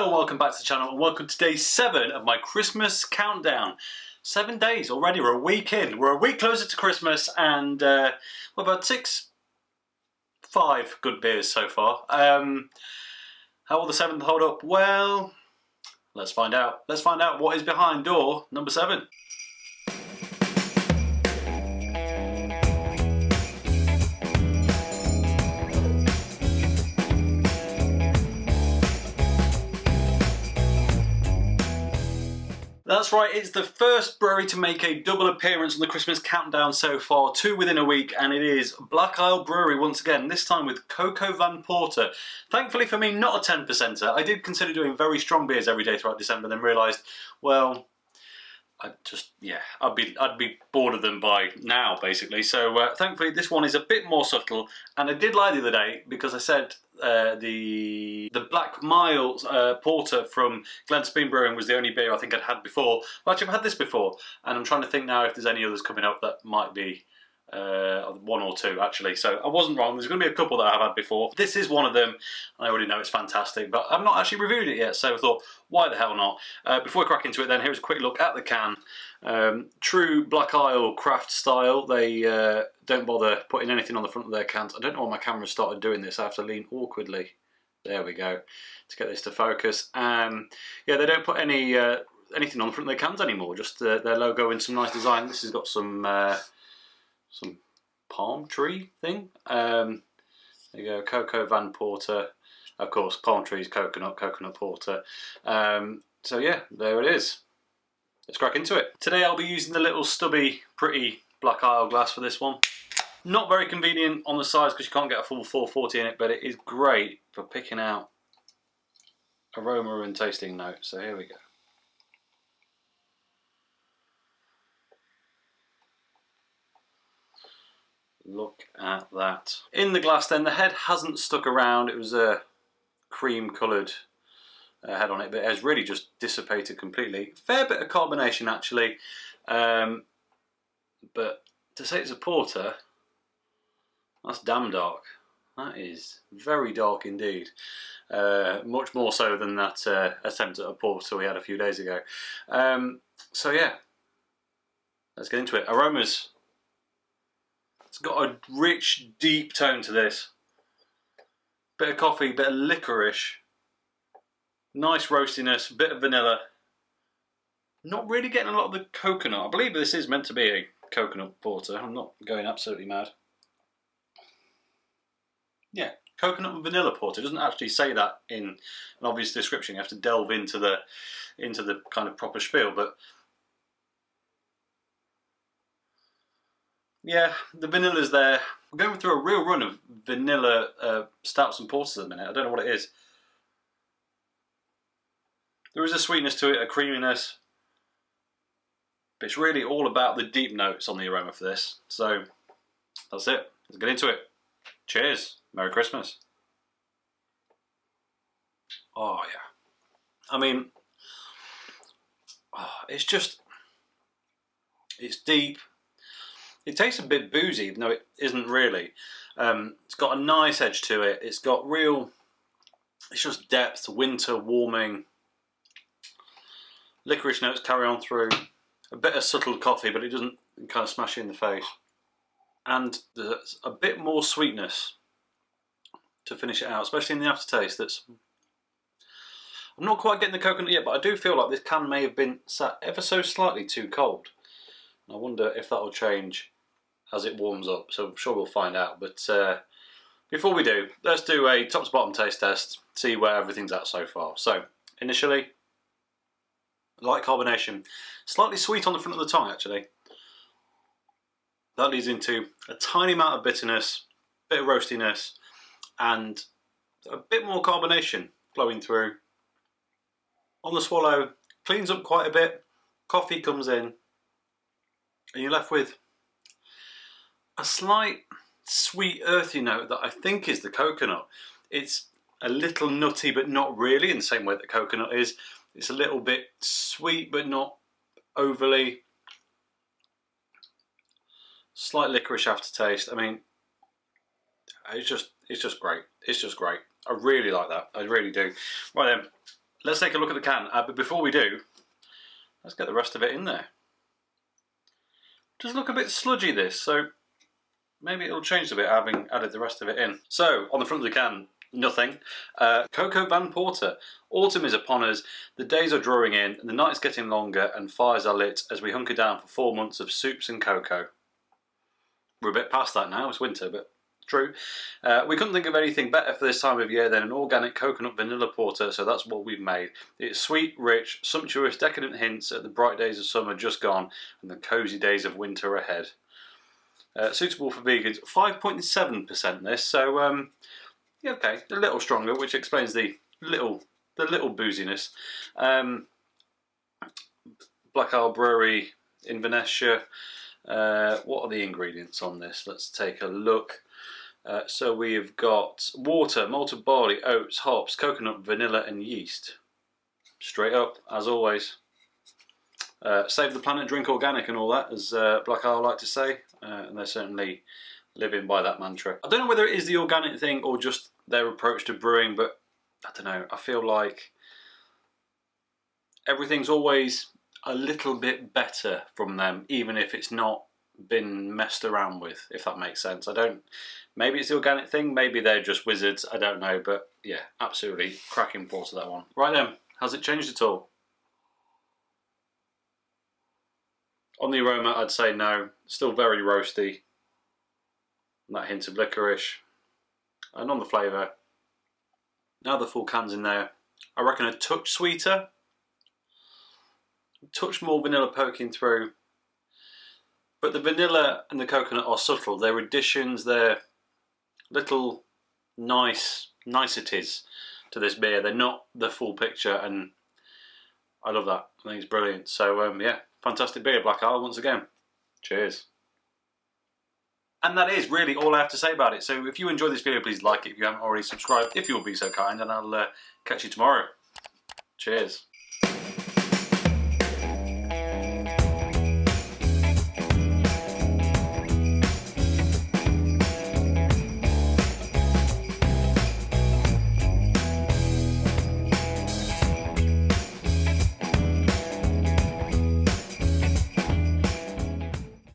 Hello and welcome back to the channel and welcome to day 7 of my Christmas countdown. 7 days already, we're a week in. We're a week closer to Christmas and we're about 5 good beers so far. How will the 7th hold up? Well, let's find out. Let's find out what is behind door number 7. That's right, it's the first brewery to make a double appearance on the Christmas countdown so far, 2 within a week, and it is Black Isle Brewery once again, this time with Coco Van Porter. Thankfully for me, not a 10%er. I did consider doing very strong beers every day throughout December, then realised, well, I'd be bored of them by now, basically. So thankfully this one is a bit more subtle, and I did lie the other day because I said the Black Miles Porter from Glen Speed Brewing was the only beer I think I'd had before. Well, actually, I've had this before, and I'm trying to think now if there's any others coming up that might be 1 or 2 actually. So I wasn't wrong. There's going to be a couple that I've had before. This is one of them. I already know it's fantastic, but I've not actually reviewed it yet, so I thought, why the hell not? Before we crack into it then, here's a quick look at the can. True Black Isle craft style. They don't bother putting anything on the front of their cans. I don't know why my camera started doing this. I have to lean awkwardly. There we go, to get this to focus. Yeah, they don't put anything on the front of their cans anymore, just their logo in some nice design. This has got some palm tree thing. There you go, Coco Van Porter. Of course, palm trees, coconut porter. So yeah, there it is. Let's crack into it. Today I'll be using the little stubby, pretty Black Isle glass for this one. Not very convenient on the sides because you can't get a full 440 in it, but it is great for picking out aroma and tasting notes. So here we go. Look at that. In the glass then, the head hasn't stuck around. It was a cream coloured head on it, but it has really just dissipated completely. Fair bit of carbonation actually, but to say it's a porter, that's damn dark. That is very dark indeed. Much more so than that attempt at a porter we had a few days ago. So yeah, let's get into it. Aromas. It's got a rich, deep tone to this. Bit of coffee, bit of licorice. Nice roastiness, bit of vanilla. Not really getting a lot of the coconut. I believe this is meant to be a coconut porter. I'm not going absolutely mad. Yeah, coconut and vanilla porter. It doesn't actually say that in an obvious description. You have to delve into the kind of proper spiel, but yeah, the vanilla's there. We're going through a real run of vanilla stouts and porters at the minute. I don't know what it is. There is a sweetness to it, a creaminess. But it's really all about the deep notes on the aroma for this. So, that's it. Let's get into it. Cheers. Merry Christmas. Oh, yeah. I mean, it's deep. It tastes a bit boozy, even though it isn't really. It's got a nice edge to it. It's got it's just depth, winter, warming. Licorice notes carry on through. A bit of subtle coffee, but it doesn't kind of smash you in the face. And there's a bit more sweetness to finish it out, especially in the aftertaste. I'm not quite getting the coconut yet, but I do feel like this can may have been sat ever so slightly too cold. I wonder if that'll change as it warms up, so I'm sure we'll find out. But before we do, let's do a top to bottom taste test, see where everything's at so far. So, initially, light carbonation, slightly sweet on the front of the tongue actually. That leads into a tiny amount of bitterness, bit of roastiness, and a bit more carbonation flowing through. On the swallow, cleans up quite a bit, coffee comes in, and you're left with a slight sweet earthy note that I think is the coconut. It's a little nutty but not really, in the same way that coconut is. It's a little bit sweet but not overly. Slight licorice aftertaste. I mean, it's just great. It's just great. I really like that. I really do. Right then, let's take a look at the can. But before we do, let's get the rest of it in there. It does look a bit sludgy, this, so maybe it'll change a bit having added the rest of it in. So, on the front of the can, nothing. Coco Van Porter. Autumn is upon us, the days are drawing in, the nights getting longer, and fires are lit as we hunker down for 4 months of soups and cocoa. We're a bit past that now, it's winter, but true. We couldn't think of anything better for this time of year than an organic coconut vanilla porter, so that's what we've made. It's sweet, rich, sumptuous, decadent hints at the bright days of summer just gone and the cosy days of winter ahead. Suitable for vegans. 5.7% this, so yeah, okay, a little stronger, which explains the little booziness. Black Isle Brewery in Venetia. What are the ingredients on this? Let's take a look. So we've got water, malted barley, oats, hops, coconut, vanilla and yeast. Straight up, as always. Save the planet, drink organic and all that, as Black Isle like to say. And they're certainly living by that mantra. I don't know whether it is the organic thing or just their approach to brewing, but I don't know, I feel like everything's always a little bit better from them, even if it's not been messed around with, if that makes sense. Maybe it's the organic thing, maybe they're just wizards, I don't know, but yeah, absolutely cracking porter, that one. Right then, has it changed at all? On the aroma, I'd say no, still very roasty, and that hint of licorice, and on the flavour, now the full can's in there, I reckon a touch sweeter, a touch more vanilla poking through, but the vanilla and the coconut are subtle. They're additions, they're little niceties to this beer. They're not the full picture, and I love that. I think it's brilliant. So yeah, fantastic beer, Black Isle, once again. Cheers. And that is really all I have to say about it. So if you enjoyed this video, please like it if you haven't already subscribed, if you will be so kind, and I'll catch you tomorrow. Cheers.